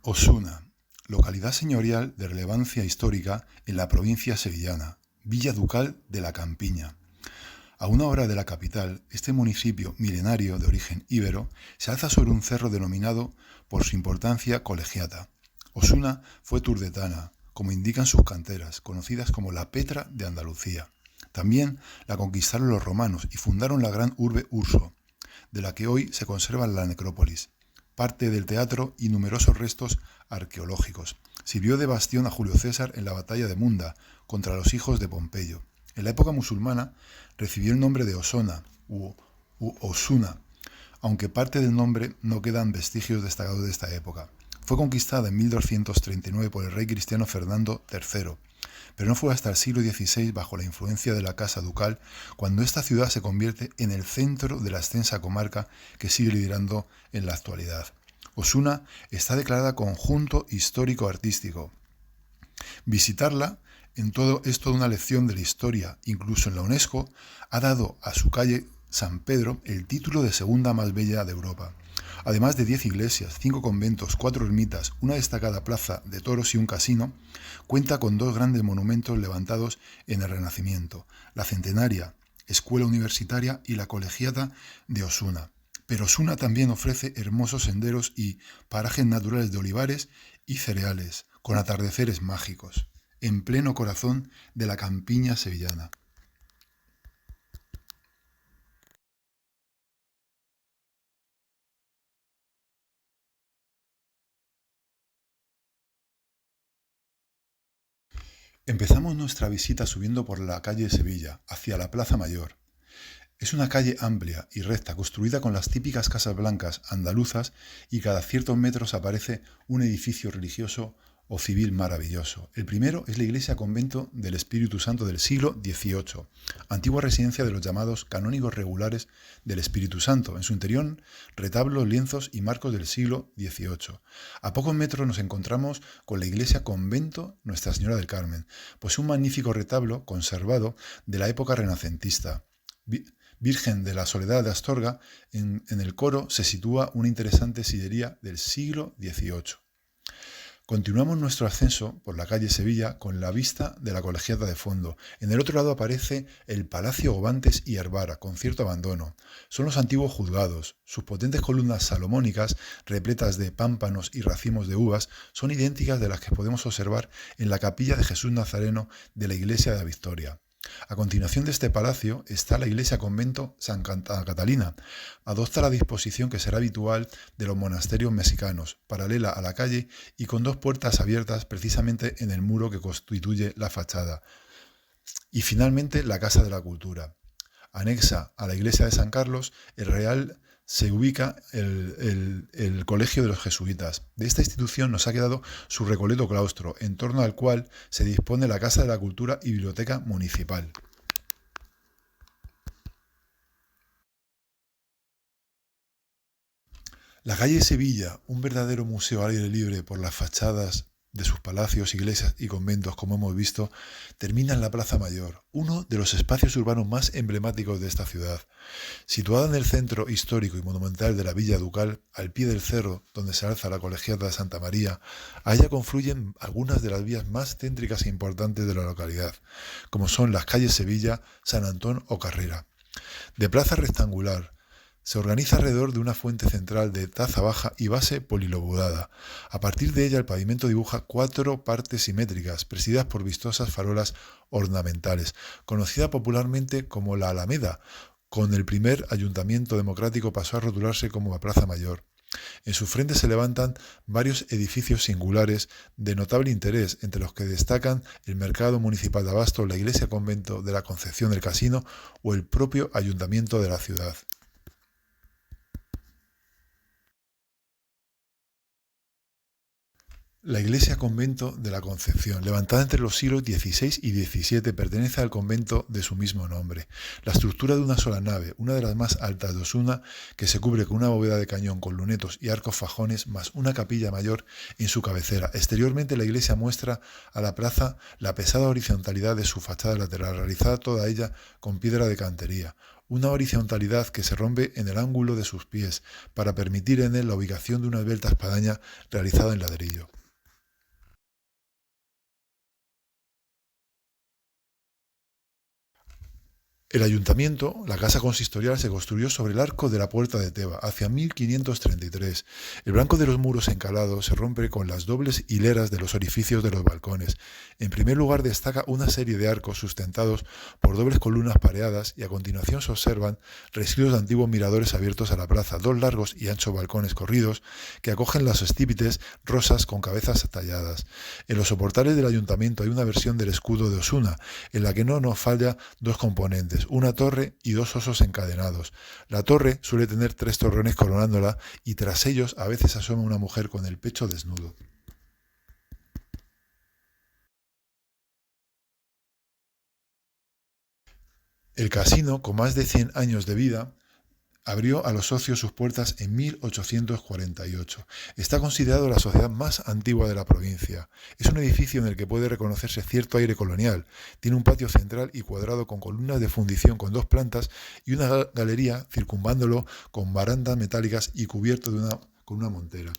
Osuna, localidad señorial de relevancia histórica en la provincia sevillana, Villa Ducal de la Campiña. A una hora de la capital, este municipio milenario de origen íbero se alza sobre un cerro denominado por su importancia colegiata. Osuna fue turdetana, como indican sus canteras, conocidas como la Petra de Andalucía. También la conquistaron los romanos y fundaron la gran urbe Urso, de la que hoy se conserva la necrópolis, parte del teatro y numerosos restos arqueológicos. Sirvió de bastión a Julio César en la batalla de Munda contra los hijos de Pompeyo. En la época musulmana recibió el nombre de Osona u Osuna, aunque parte del nombre no quedan vestigios destacados de esta época. Fue conquistada en 1239 por el rey cristiano Fernando III, pero no fue hasta el siglo XVI, bajo la influencia de la Casa Ducal, cuando esta ciudad se convierte en el centro de la extensa comarca que sigue liderando en la actualidad. Osuna está declarada conjunto histórico-artístico. Visitarla es toda una lección de la historia. Incluso en la UNESCO ha dado a su calle San Pedro el título de segunda más bella de Europa. Además de 10 iglesias, 5 conventos, 4 ermitas, una destacada plaza de toros y un casino, cuenta con 2 grandes monumentos levantados en el Renacimiento: la centenaria Escuela Universitaria y la Colegiata de Osuna. Pero Osuna también ofrece hermosos senderos y parajes naturales de olivares y cereales, con atardeceres mágicos, en pleno corazón de la campiña sevillana. Empezamos nuestra visita subiendo por la calle de Sevilla, hacia la Plaza Mayor. Es una calle amplia y recta, construida con las típicas casas blancas andaluzas, y cada ciertos metros aparece un edificio religioso o civil maravilloso. El primero es la iglesia convento del Espíritu Santo del siglo XVIII, antigua residencia de los llamados canónigos regulares del Espíritu Santo. En su interior, retablos, lienzos y marcos del siglo XVIII. A pocos metros nos encontramos con la iglesia convento Nuestra Señora del Carmen, pues un magnífico retablo conservado de la época renacentista. Virgen de la Soledad de Astorga, en el coro se sitúa una interesante sillería del siglo XVIII. Continuamos nuestro ascenso por la calle Sevilla con la vista de la Colegiata de fondo. En el otro lado aparece el Palacio Gobantes y Hervara, con cierto abandono. Son los antiguos juzgados. Sus potentes columnas salomónicas, repletas de pámpanos y racimos de uvas, son idénticas de las que podemos observar en la capilla de Jesús Nazareno de la iglesia de la Victoria. A continuación de este palacio está la iglesia convento Santa Catalina. Adopta la disposición que será habitual de los monasterios mexicanos, paralela a la calle y con 2 puertas abiertas precisamente en el muro que constituye la fachada. Y finalmente la Casa de la Cultura. Anexa a la iglesia de San Carlos, el Real, se ubica el Colegio de los Jesuitas. De esta institución nos ha quedado su recoleto claustro, en torno al cual se dispone la Casa de la Cultura y Biblioteca Municipal. La calle Sevilla, un verdadero museo al aire libre por las fachadas de sus palacios, iglesias y conventos, como hemos visto, termina en la Plaza Mayor, uno de los espacios urbanos más emblemáticos de esta ciudad. Situada en el centro histórico y monumental de la Villa Ducal, al pie del cerro donde se alza la Colegiata de Santa María, a ella confluyen algunas de las vías más céntricas e importantes de la localidad, como son las calles Sevilla, San Antón o Carrera. De plaza rectangular, se organiza alrededor de una fuente central de taza baja y base polilobulada. A partir de ella el pavimento dibuja 4 partes simétricas, presididas por vistosas farolas ornamentales, conocida popularmente como la Alameda. Con el primer ayuntamiento democrático pasó a rotularse como la Plaza Mayor. En su frente se levantan varios edificios singulares de notable interés, entre los que destacan el Mercado Municipal de Abasto, la Iglesia Convento de la Concepción del Casino o el propio ayuntamiento de la ciudad. La iglesia convento de la Concepción, levantada entre los siglos XVI y XVII, pertenece al convento de su mismo nombre. La estructura de una sola nave, una de las más altas de Osuna, que se cubre con una bóveda de cañón con lunetos y arcos fajones, más una capilla mayor en su cabecera. Exteriormente la iglesia muestra a la plaza la pesada horizontalidad de su fachada lateral, realizada toda ella con piedra de cantería. una horizontalidad que se rompe en el ángulo de sus pies para permitir en él la ubicación de una esbelta espadaña realizada en ladrillo. El ayuntamiento, la casa consistorial, se construyó sobre el arco de la puerta de Teba, hacia 1533. El blanco de los muros encalados se rompe con las dobles hileras de los orificios de los balcones. En primer lugar destaca una serie de arcos sustentados por dobles columnas pareadas y a continuación se observan resquilos de antiguos miradores abiertos a la plaza, dos largos y anchos balcones corridos que acogen las estípites rosas con cabezas talladas. En los soportales del ayuntamiento hay una versión del escudo de Osuna, en la que no nos falla dos componentes, una torre y dos osos encadenados. La torre suele tener tres torrones coronándola y tras ellos a veces asoma una mujer con el pecho desnudo. El casino, con más de 100 años de vida, abrió a los socios sus puertas en 1848. Está considerado la sociedad más antigua de la provincia. Es un edificio en el que puede reconocerse cierto aire colonial. Tiene un patio central y cuadrado con columnas de fundición con dos plantas y una galería circunvándolo con barandas metálicas y cubierto con una montera.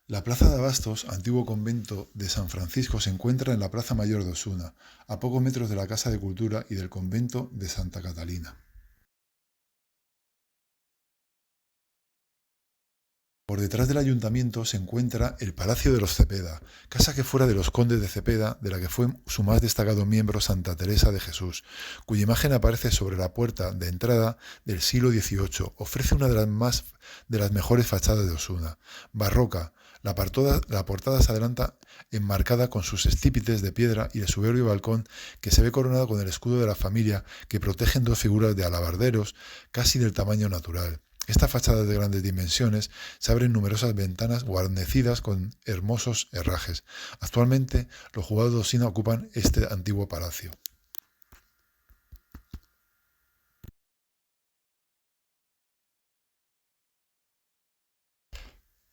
La Plaza de Abastos, antiguo convento de San Francisco, se encuentra en la Plaza Mayor de Osuna, a pocos metros de la Casa de Cultura y del convento de Santa Catalina. Por detrás del ayuntamiento se encuentra el Palacio de los Cepeda, casa que fuera de los condes de Cepeda, de la que fue su más destacado miembro Santa Teresa de Jesús, cuya imagen aparece sobre la puerta de entrada del siglo XVIII. Ofrece una de las mejores fachadas de Osuna. Barroca, la portada se adelanta enmarcada con sus estípites de piedra y el soberbio balcón que se ve coronado con el escudo de la familia que protegen dos figuras de alabarderos casi del tamaño natural. Esta fachada de grandes dimensiones se abren numerosas ventanas guarnecidas con hermosos herrajes. Actualmente, los juzgados de Osuna ocupan este antiguo palacio.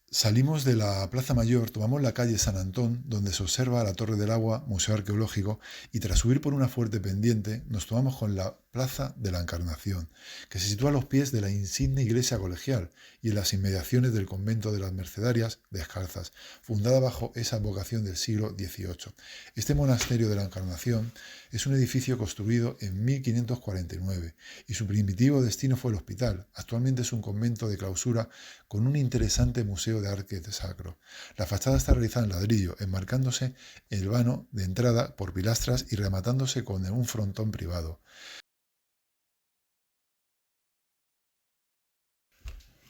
Salimos de la Plaza Mayor, tomamos la calle San Antón, donde se observa la Torre del Agua, Museo Arqueológico, y tras subir por una fuerte pendiente, nos tomamos con la Plaza de la Encarnación, que se sitúa a los pies de la insigne iglesia colegial y en las inmediaciones del convento de las Mercedarias Descalzas, fundada bajo esa advocación del siglo XVIII. Este monasterio de la Encarnación es un edificio construido en 1549 y su primitivo destino fue el hospital. Actualmente es un convento de clausura con un interesante museo de arte sacro. La fachada está realizada en ladrillo, enmarcándose el vano de entrada por pilastras y rematándose con un frontón privado.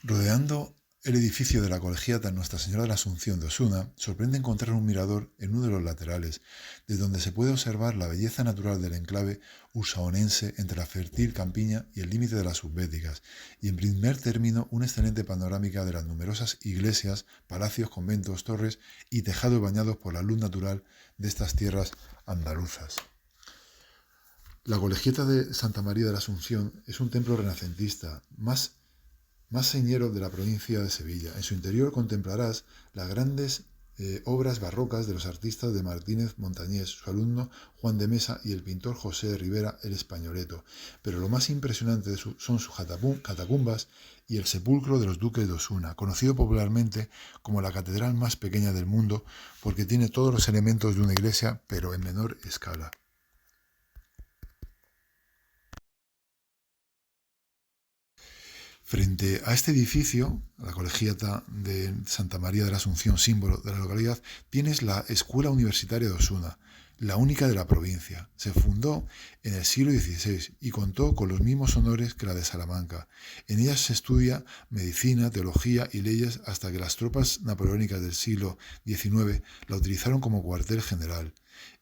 Rodeando el edificio de la Colegiata Nuestra Señora de la Asunción de Osuna, sorprende encontrar un mirador en uno de los laterales, desde donde se puede observar la belleza natural del enclave ursaonense entre la fértil campiña y el límite de las subbéticas, y en primer término una excelente panorámica de las numerosas iglesias, palacios, conventos, torres y tejados bañados por la luz natural de estas tierras andaluzas. La Colegiata de Santa María de la Asunción es un templo renacentista, más señero de la provincia de Sevilla. En su interior contemplarás las grandes obras barrocas de los artistas de Martínez Montañés, su alumno Juan de Mesa y el pintor José de Rivera el Españoleto. Pero lo más impresionante son sus catacumbas y el sepulcro de los duques de Osuna, conocido popularmente como la catedral más pequeña del mundo porque tiene todos los elementos de una iglesia, pero en menor escala. Frente a este edificio, la Colegiata de Santa María de la Asunción, símbolo de la localidad, tienes la Escuela Universitaria de Osuna, la única de la provincia. Se fundó en el siglo XVI y contó con los mismos honores que la de Salamanca. En ella se estudia medicina, teología y leyes hasta que las tropas napoleónicas del siglo XIX la utilizaron como cuartel general.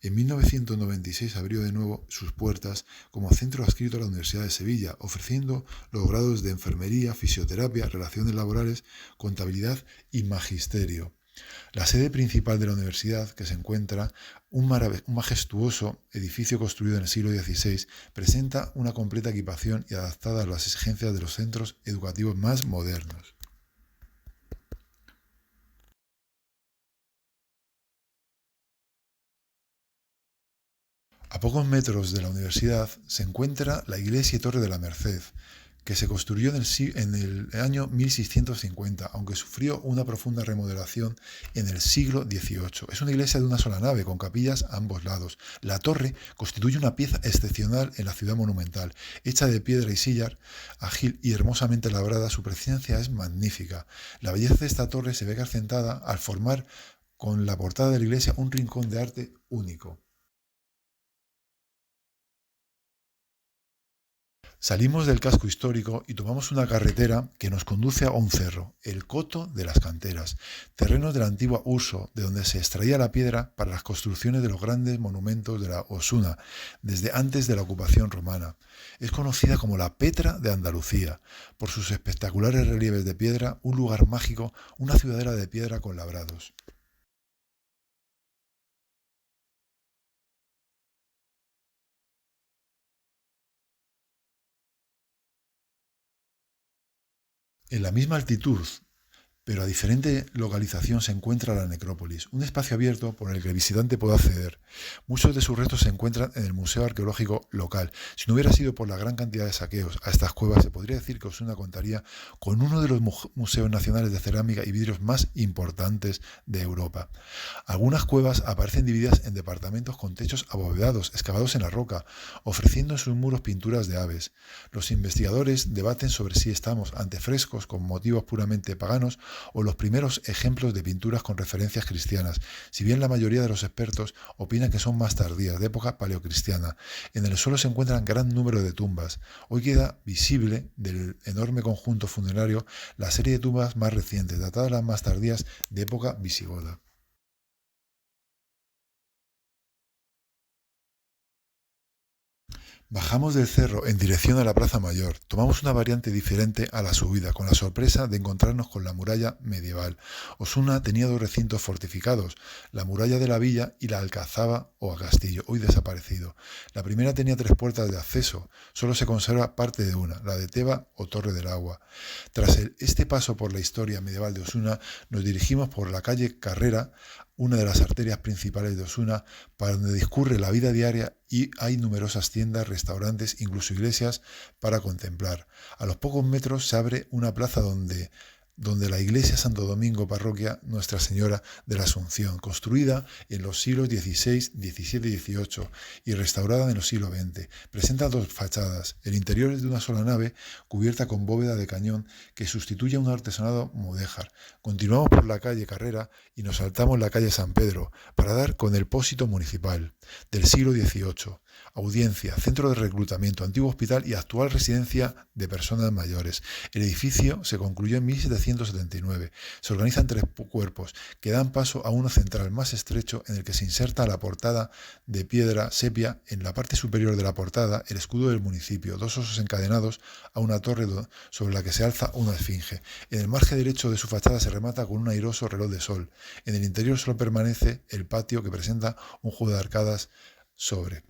En 1996 abrió de nuevo sus puertas como centro adscrito a la Universidad de Sevilla, ofreciendo los grados de enfermería, fisioterapia, relaciones laborales, contabilidad y magisterio. La sede principal de la universidad, que se encuentra un majestuoso edificio construido en el siglo XVI, presenta una completa equipación y adaptada a las exigencias de los centros educativos más modernos. A pocos metros de la universidad se encuentra la iglesia y torre de la Merced, que se construyó en el año 1650, aunque sufrió una profunda remodelación en el siglo XVIII. Es una iglesia de una sola nave, con capillas a ambos lados. La torre constituye una pieza excepcional en la ciudad monumental. Hecha de piedra y sillar, ágil y hermosamente labrada, su presencia es magnífica. La belleza de esta torre se ve acrecentada al formar con la portada de la iglesia un rincón de arte único. Salimos del casco histórico y tomamos una carretera que nos conduce a un cerro, el Coto de las Canteras, terrenos de la antigua Urso, de donde se extraía la piedra para las construcciones de los grandes monumentos de la Osuna, desde antes de la ocupación romana. Es conocida como la Petra de Andalucía, por sus espectaculares relieves de piedra, un lugar mágico, una ciudadela de piedra con labrados. En la misma altitud, pero a diferente localización se encuentra la necrópolis, un espacio abierto por el que el visitante puede acceder. Muchos de sus restos se encuentran en el Museo Arqueológico local. Si no hubiera sido por la gran cantidad de saqueos a estas cuevas, se podría decir que Osuna contaría con uno de los museos nacionales de cerámica y vidrios más importantes de Europa. Algunas cuevas aparecen divididas en departamentos con techos abovedados, excavados en la roca, ofreciendo en sus muros pinturas de aves. Los investigadores debaten sobre si estamos ante frescos con motivos puramente paganos o los primeros ejemplos de pinturas con referencias cristianas, si bien la mayoría de los expertos opinan que son más tardías, de época paleocristiana. En el suelo se encuentran gran número de tumbas. Hoy queda visible del enorme conjunto funerario la serie de tumbas más recientes, datadas las más tardías, de época visigoda. Bajamos del cerro en dirección a la Plaza Mayor. Tomamos una variante diferente a la subida, con la sorpresa de encontrarnos con la muralla medieval. Osuna tenía dos recintos fortificados, la muralla de la villa y la alcazaba o castillo, hoy desaparecido. La primera tenía tres puertas de acceso, solo se conserva parte de una, la de Teba o Torre del Agua. Tras este paso por la historia medieval de Osuna, nos dirigimos por la calle Carrera, una de las arterias principales de Osuna, para donde discurre la vida diaria y hay numerosas tiendas, restaurantes, incluso iglesias para contemplar. A los pocos metros se abre una plaza donde la iglesia Santo Domingo, parroquia Nuestra Señora de la Asunción, construida en los siglos XVI, XVII y XVIII y restaurada en los siglos XX. Presenta dos fachadas. El interior es de una sola nave cubierta con bóveda de cañón que sustituye a un artesonado mudéjar. Continuamos por la calle Carrera y nos saltamos la calle San Pedro para dar con el pósito municipal del siglo XVIII. Audiencia, centro de reclutamiento, antiguo hospital y actual residencia de personas mayores. El edificio se concluyó en 1779. Se organizan tres cuerpos que dan paso a uno central más estrecho en el que se inserta la portada de piedra sepia. En la parte superior de la portada, el escudo del municipio, dos osos encadenados a una torre sobre la que se alza una esfinge. En el margen derecho de su fachada se remata con un airoso reloj de sol. En el interior solo permanece el patio que presenta un juego de arcadas sobre.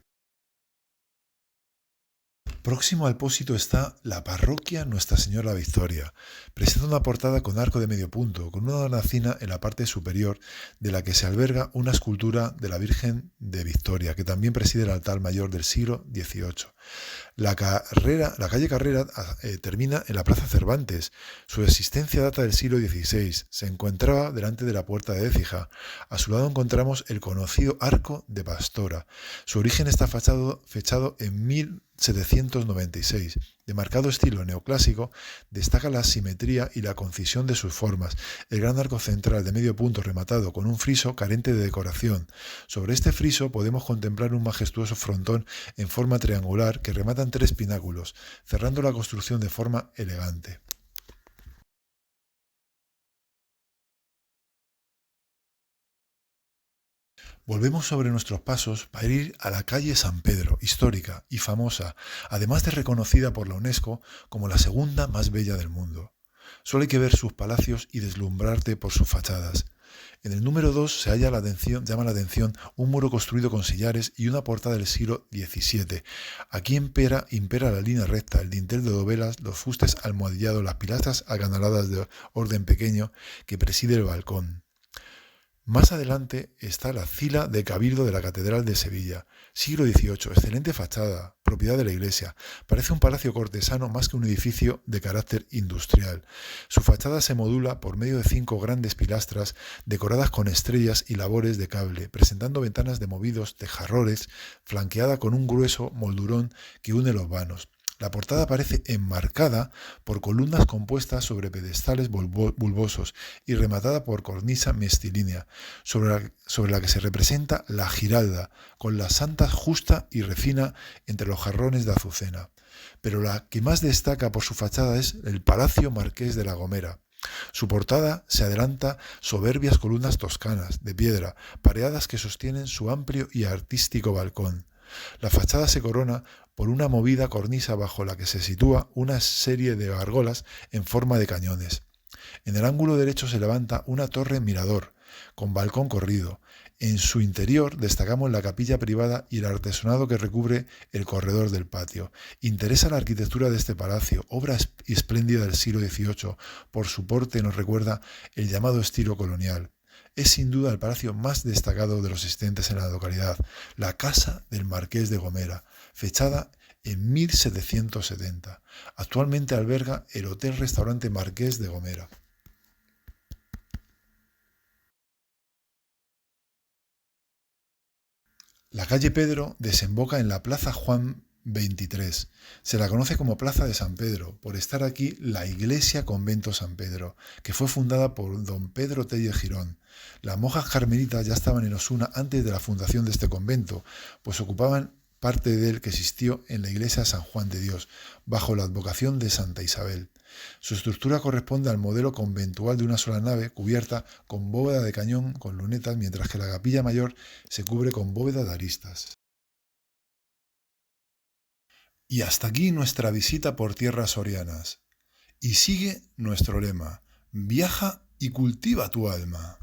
Próximo al pósito está la parroquia Nuestra Señora Victoria. Presenta una portada con arco de medio punto, con una hornacina en la parte superior de la que se alberga una escultura de la Virgen de Victoria, que también preside el altar mayor del siglo XVIII. La calle Carrera termina en la Plaza Cervantes. Su existencia data del siglo XVI. Se encontraba delante de la Puerta de Écija. A su lado encontramos el conocido Arco de Pastora. Su origen está fechado en 1796. De marcado estilo neoclásico, destaca la simetría y la concisión de sus formas. El gran arco central de medio punto rematado con un friso carente de decoración. Sobre este friso podemos contemplar un majestuoso frontón en forma triangular que rematan tres pináculos, cerrando la construcción de forma elegante. Volvemos sobre nuestros pasos para ir a la calle San Pedro, histórica y famosa, además de reconocida por la UNESCO como la segunda más bella del mundo. Solo hay que ver sus palacios y deslumbrarte por sus fachadas. En el número 2 llama la atención un muro construido con sillares y una portada del siglo XVII. Aquí impera la línea recta, el dintel de dovelas, los fustes almohadillados, las pilastras acanaladas de orden pequeño que preside el balcón. Más adelante está la Cila de Cabildo de la Catedral de Sevilla, siglo XVIII, excelente fachada, propiedad de la iglesia. Parece un palacio cortesano más que un edificio de carácter industrial. Su fachada se modula por medio de 5 grandes pilastras decoradas con estrellas y labores de cable, presentando ventanas de movidos tejarrones, flanqueada con un grueso moldurón que une los vanos. La portada aparece enmarcada por columnas compuestas sobre pedestales bulbosos y rematada por cornisa mixtilínea, sobre la que se representa la Giralda, con la Santa justa y refina entre los jarrones de azucena. Pero la que más destaca por su fachada es el Palacio Marqués de la Gomera. Su portada se adelanta soberbias columnas toscanas, de piedra, pareadas que sostienen su amplio y artístico balcón. La fachada se corona por una movida cornisa bajo la que se sitúa una serie de gárgolas en forma de cañones. En el ángulo derecho se levanta una torre mirador, con balcón corrido. En su interior destacamos la capilla privada y el artesonado que recubre el corredor del patio. Interesa la arquitectura de este palacio, obra espléndida del siglo XVIII. Por su porte nos recuerda el llamado estilo colonial. Es sin duda el palacio más destacado de los existentes en la localidad, la Casa del Marqués de Gomera, fechada en 1770. Actualmente alberga el Hotel-Restaurante Marqués de Gomera. La calle Pedro desemboca en la Plaza Juan 23. Se la conoce como Plaza de San Pedro, por estar aquí la Iglesia Convento San Pedro, que fue fundada por don Pedro Telle Girón. Las monjas carmelitas ya estaban en Osuna antes de la fundación de este convento, pues ocupaban parte de él que existió en la iglesia San Juan de Dios, bajo la advocación de Santa Isabel. Su estructura corresponde al modelo conventual de una sola nave, cubierta con bóveda de cañón con lunetas, mientras que la capilla mayor se cubre con bóveda de aristas. Y hasta aquí nuestra visita por tierras sorianas. Y sigue nuestro lema: viaja y cultiva tu alma.